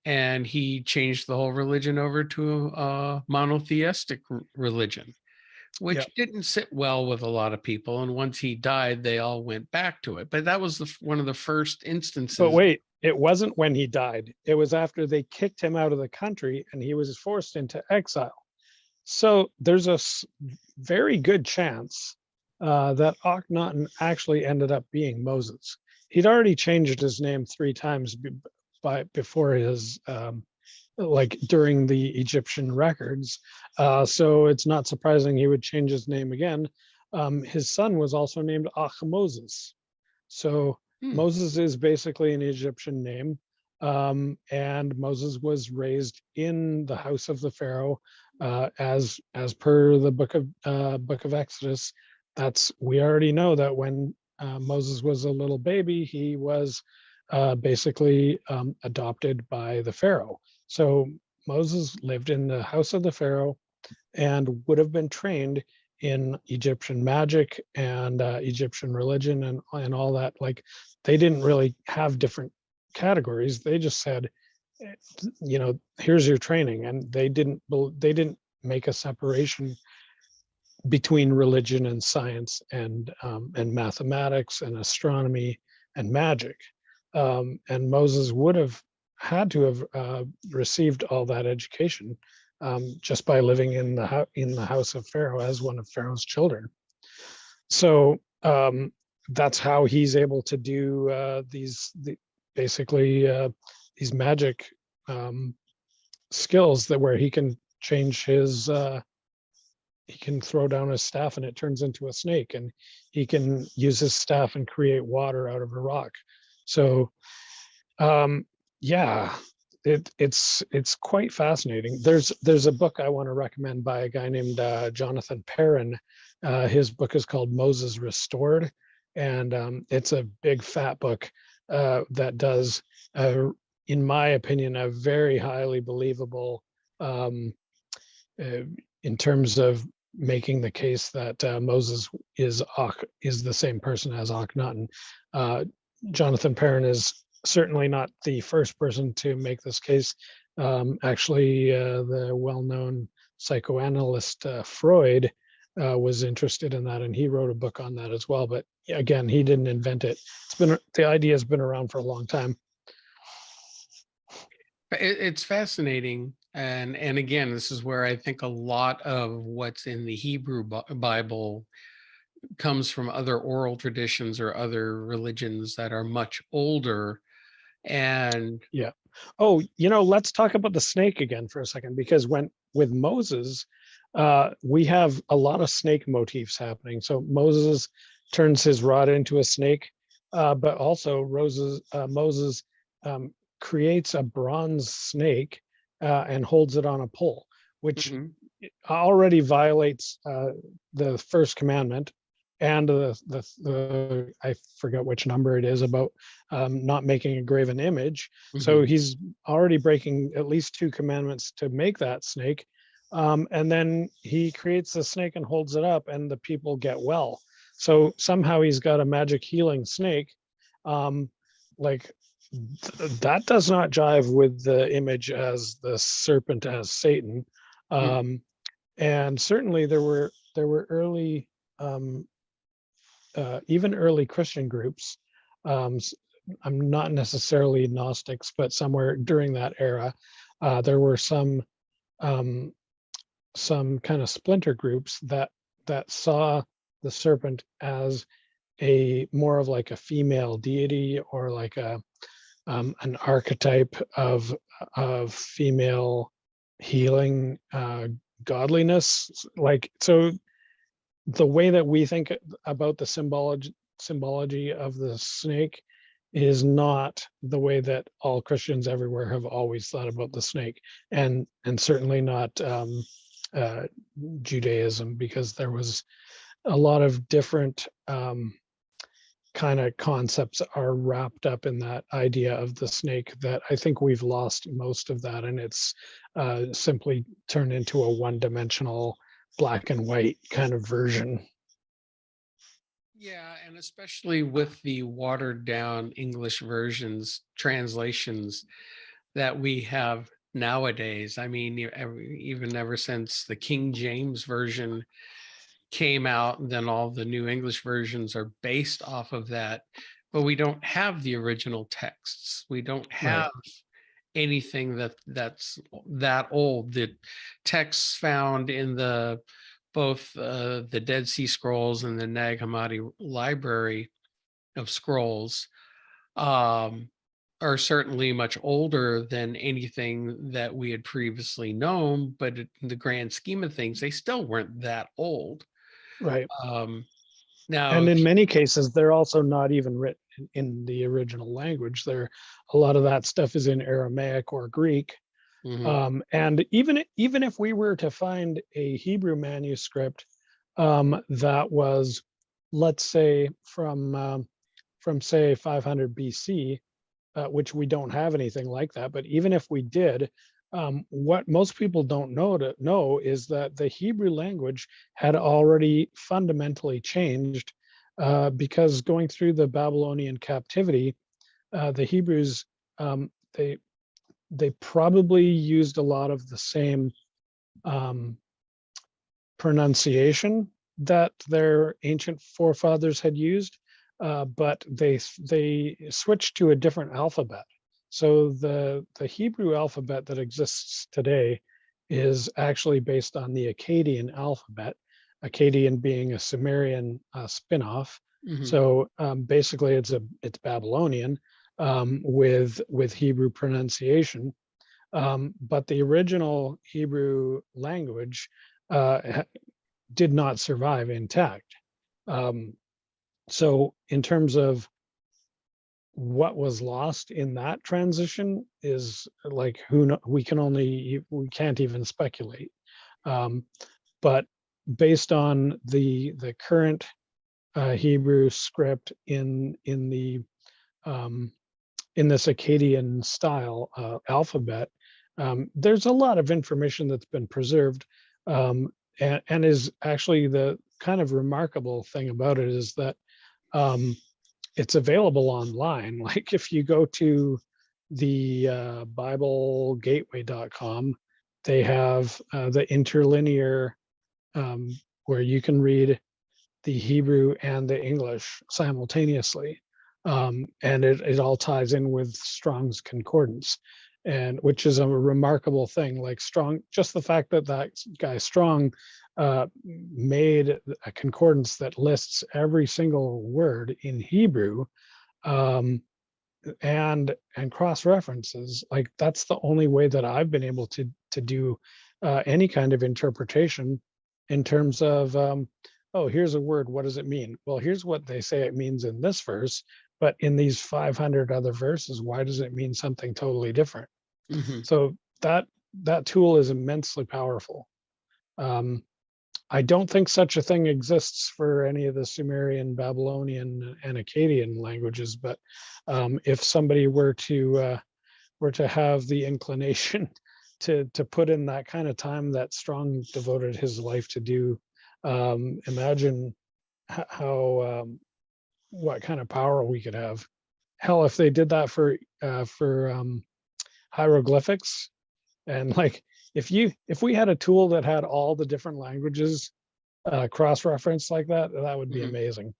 S1: And he changed the whole religion over to a monotheistic religion, which didn't sit well with a lot of people. And once he died, they all went back to it. But that was one of the first instances.
S2: But wait, it wasn't when he died. It was after they kicked him out of the country and he was forced into exile. So there's a very good chance that Akhenaten actually ended up being Moses. He'd already changed his name 3 times before his like during the Egyptian records. So it's not surprising he would change his name again. His son was also named Ahmoses. So Moses is basically an Egyptian name. And Moses was raised in the house of the Pharaoh, as per the book of Exodus. We already know that when Moses was a little baby, he was basically adopted by the Pharaoh. So Moses lived in the house of the Pharaoh and would have been trained in Egyptian magic and Egyptian religion and all that. Like, they didn't really have different categories. They just said, here's your training, and they didn't make a separation between religion and science and mathematics and astronomy and magic. And Moses would have had to have received all that education just by living in the house of Pharaoh as one of Pharaoh's children. So that's how he's able to do basically these magic skills where he can change his he can throw down his staff and it turns into a snake, and he can use his staff and create water out of a rock. So it's quite fascinating. There's a book I want to recommend by a guy named Jonathan Perrin. His book is called Moses Restored, and it's a big fat book that does, in my opinion, a very highly believable in terms of making the case that Moses is the same person as Akhenaten. Jonathan Perrin is certainly not the first person to make this case. Actually, the well-known psychoanalyst Freud was interested in that, and he wrote a book on that as well. But again, he didn't invent it. The idea has been around for a long time.
S1: It's fascinating, and again, this is where I think a lot of what's in the Hebrew Bible comes from other oral traditions or other religions that are much older. And
S2: Yeah. Oh, let's talk about the snake again for a second, because with Moses, we have a lot of snake motifs happening. So Moses turns his rod into a snake, but also Moses um, creates a bronze snake and holds it on a pole, which
S1: mhm,
S2: already violates the first commandment and the I forget which number it is about not making a graven image. So
S1: mhm.
S2: he's already breaking at least two commandments to make that snake. And then he creates the snake and holds it up, and the people get well. So somehow he's got a magic healing snake. Um, like that does not jive with the image as the serpent as Satan.
S1: Mm.
S2: Um, and certainly there were early even early Christian groups. Um, I'm not necessarily Gnostics, but somewhere during that era, there were um, some kind of splinter groups that saw the serpent as a more of like a female deity, or like an archetype of female healing godliness. Like, so the way that we think about the symbology of the snake is not the way that all Christians everywhere have always thought about the snake, and certainly not uh, Judaism, because there was a lot of different kind of concepts are wrapped up in that idea of the snake, that I think we've lost most of that, and it's simply turned into a one-dimensional black and white kind of version.
S1: Yeah, and especially with the watered down English versions, translations that we have nowadays. I mean, even ever since the King James version came out, and then all the new English versions are based off of that. But we don't have the original texts. We don't
S2: Right.
S1: have anything that's that old. The texts found in the both the Dead Sea Scrolls and the Nag Hammadi Library of Scrolls um, are certainly much older than anything that we had previously known, but in the grand scheme of things, they still weren't that old.
S2: Right.
S1: Um, now,
S2: And in many cases, they're also not even written in the original language. A lot of that stuff is in Aramaic or Greek.
S1: mhm,
S2: And even if we were to find a Hebrew manuscript that was, let's say, from say 500 BC, which we don't have anything like that. But even if we did, what most people don't know is that the Hebrew language had already fundamentally changed, because going through the Babylonian captivity, the Hebrews, they probably used a lot of the same um, pronunciation that their ancient forefathers had used, but they switched to a different alphabet. So the Hebrew alphabet that exists today is actually based on the Akkadian alphabet, Akkadian being a Sumerian spin-off.
S1: mhm.
S2: So basically, it's Babylonian with Hebrew pronunciation. But the original Hebrew language did not survive intact. Um, so in terms of what was lost in that transition is like, we can't even speculate. Um, but based on the current Hebrew script um, in this Akkadian style alphabet, there's a lot of information that's been preserved, and is actually the kind of remarkable thing about it is that um, it's available online. Like if you go to the BibleGateway.com, They have the interlinear, where you can read the Hebrew and the English simultaneously. And it all ties in with Strong's Concordance, and which is a remarkable thing. Like Strong, just the fact that that guy Strong made a concordance that lists every single word in Hebrew, um, and cross references, like that's the only way that I've been able to do any kind of interpretation in terms of oh, here's a word, what does it mean? Well, here's what they say it means in this verse, but in these 500 other verses, why does it mean something totally different?
S1: Mhm.
S2: So that tool is immensely powerful. um, I don't think such a thing exists for any of the Sumerian, Babylonian, and Akkadian languages, but if somebody were to have the inclination to put in that kind of time that Strong devoted his life to do, imagine how what kind of power we could have. Hell, if they did that for hieroglyphics, and like if we had a tool that had all the different languages cross-reference like that, that would be
S1: Mhm.
S2: amazing.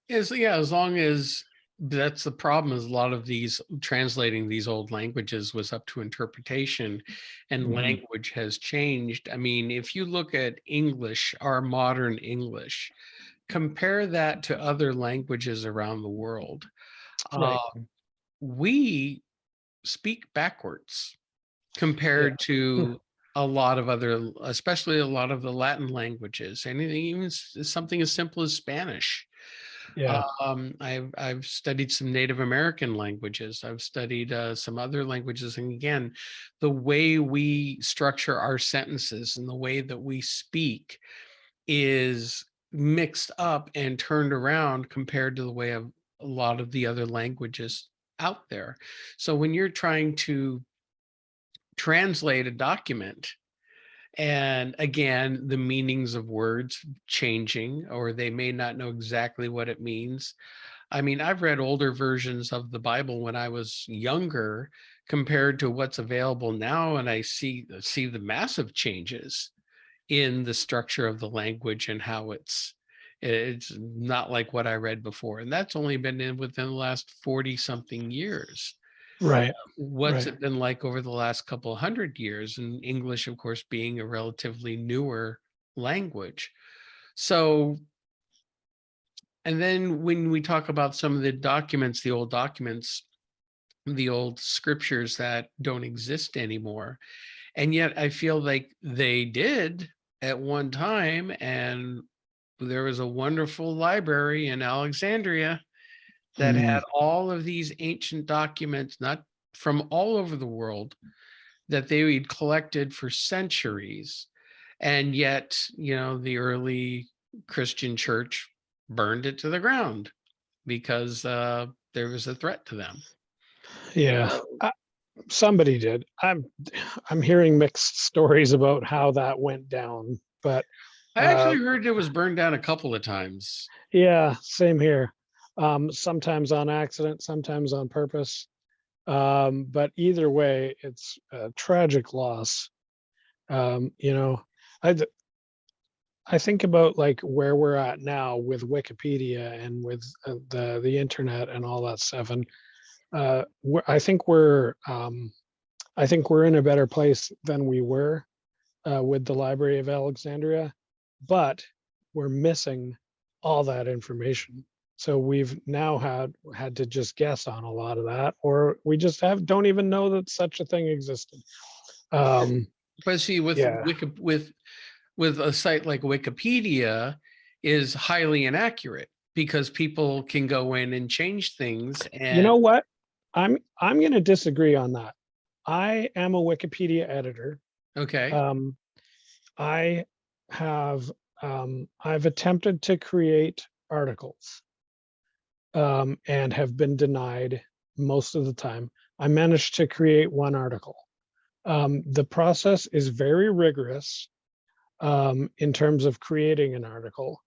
S1: Yeah, as long as that's the problem, is a lot of these translating these old languages was up to interpretation, and
S2: Mhm.
S1: language has changed. I mean, if you look at English, our modern English, compare that to other languages around the world. Uh,
S2: Right.
S1: we speak backwards
S2: Yeah.
S1: compared to a lot of other, especially a lot of the Latin languages. Anything, even something as simple as Spanish.
S2: Yeah.
S1: I've studied some Native American languages. I've studied some other languages, and again, the way we structure our sentences and the way that we speak is mixed up and turned around compared to the way of a lot of the other languages out there. So when you're trying to translate a document, and again, the meanings of words changing, or they may not know exactly what it means. I mean, I've read older versions of the Bible when I was younger compared to what's available now, and I see the massive changes in the structure of the language and how it's not like what I read before. And that's only been within the last 40 something years.
S2: Right.
S1: What's
S2: Right.
S1: it been like over the last couple of 100 years? And English, of course, being a relatively newer language. So, and then when we talk about some of the documents, the old documents, the old scriptures that don't exist anymore, and yet I feel like they did at one time. And there was a wonderful library in Alexandria that
S2: Mm.
S1: had all of these ancient documents, not from all over the world, that they had collected for centuries. And yet, the early Christian church burned it to the ground because there was a threat to them.
S2: Yeah. Somebody did. I'm hearing mixed stories about how that went down, but
S1: I
S2: uh,
S1: actually heard it was burned down a couple of times.
S2: yeah, same here. Sometimes on accident, sometimes on purpose. But either way, it's a tragic loss. You know, I I think about like where we're at now with Wikipedia and with the internet and all that stuff, and I think I think we're in a better place than we were with the Library of Alexandria, but we're missing all that information. So we've now had to just guess on a lot of that, or we just don't even know that such a thing existed. Um,
S1: But see, with
S2: yeah,
S1: with a site like Wikipedia is highly inaccurate because people can go in and change things.
S2: you
S1: And
S2: know what? I'm going to disagree on that. I am a Wikipedia editor.
S1: okay.
S2: Um, I have I've attempted to create articles and have been denied most of the time. I managed to create one article. The process is very rigorous in terms of creating an article,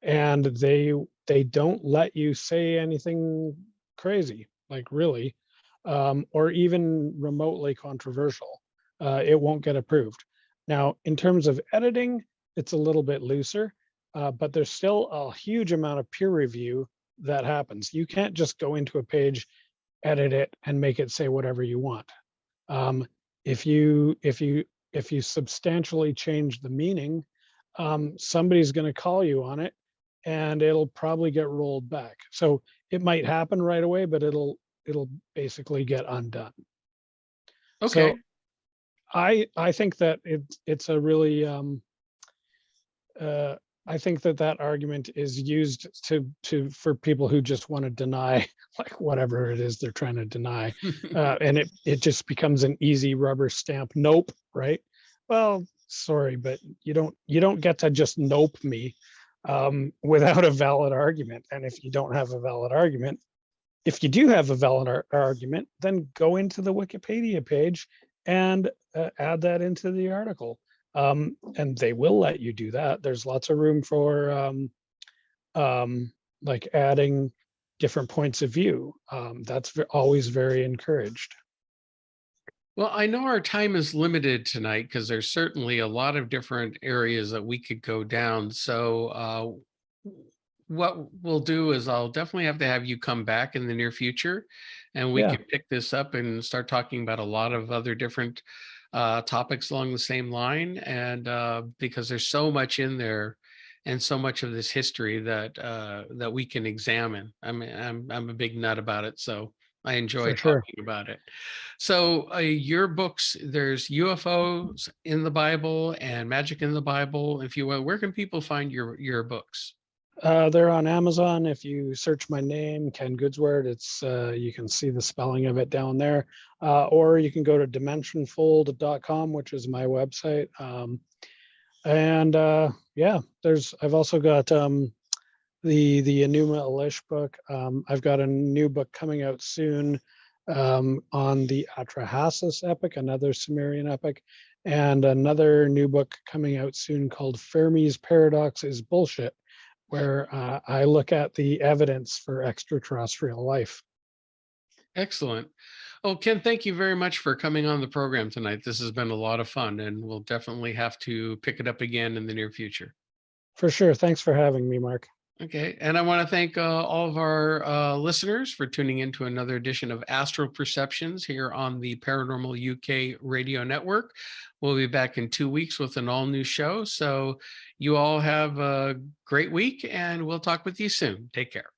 S2: and they don't let you say anything crazy, like really, or even remotely controversial. it won't get approved. Now, in terms of editing, it's a little bit looser, but there's still a huge amount of peer review that happens. You can't just go into a page, edit it, and make it say whatever you want. Um, if you substantially change the meaning, somebody's going to call you on it, and it'll probably get rolled back. So it might happen right away, but it'll basically get undone.
S1: Okay.
S2: So I think that it's a really I think that argument is used for people who just want to deny like whatever it is they're trying to deny, and it just becomes an easy rubber stamp nope, right? Well, sorry, but you don't get to just nope me without a valid argument. And if you don't have a valid argument, if you do have a valid argument, then go into the Wikipedia page and add that into the article. And they will let you do that. There's lots of room for like adding different points of view. That's always very encouraged.
S1: Well, I know our time is limited tonight because there's certainly a lot of different areas that we could go down. So, what we'll do is I'll definitely have to have you come back in the near future, and we
S2: Yeah,
S1: could pick this up and start talking about a lot of other different topics along the same line. And because there's so much in there, and so much of this history that that we can examine. I'm a big nut about it, so I enjoy
S2: for sure.
S1: talking about it. So your books, there's UFOs in the Bible and magic in the Bible. If you will, where can people find your books?
S2: They're on Amazon. If you search my name, Ken Goudsward, it's you can see the spelling of it down there. Or you can go to dimensionfold.com, which is my website. And yeah, I've also got the Enuma Elish book. I've got a new book coming out soon on the Atrahasis epic, another Sumerian epic, and another new book coming out soon called Fermi's Paradox is Bullshit, where I look at the evidence for extraterrestrial life.
S1: Excellent. Oh, Ken, thank you very much for coming on the program tonight. This has been a lot of fun, and we'll definitely have to pick it up again in the near future.
S2: For sure. Thanks for having me, Mark.
S1: Okay. And I want to thank all of our listeners for tuning in to another edition of Astral Perceptions here on the Paranormal UK radio network. We'll be back in 2 weeks with an all new show. So you all have a great week, and we'll talk with you soon. Take care.